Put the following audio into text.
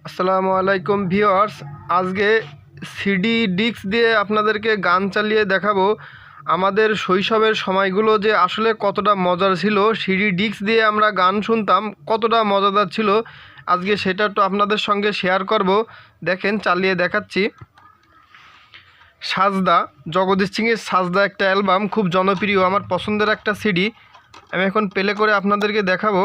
আসসালামু আলাইকুম ভিউয়ার্স। আজকে সিডি ডিস্ক দিয়ে আপনাদেরকে গান চালিয়ে দেখাবো আমাদের শৈশবের সময়গুলো যে আসলে কতটা মজার ছিল। সিডি ডিস্ক দিয়ে আমরা গান শুনতাম, কতটা মজাদার ছিল। আজকে সেটা একটু আপনাদের সঙ্গে শেয়ার করব। দেখেন, চালিয়ে দেখাচ্ছি। সাজদা, জগদীশ সিংয়ের সাজদা একটা অ্যালবাম, খুব জনপ্রিয়, আমার পছন্দের একটা সিডি। আমি এখন প্লে করে আপনাদেরকে দেখাবো।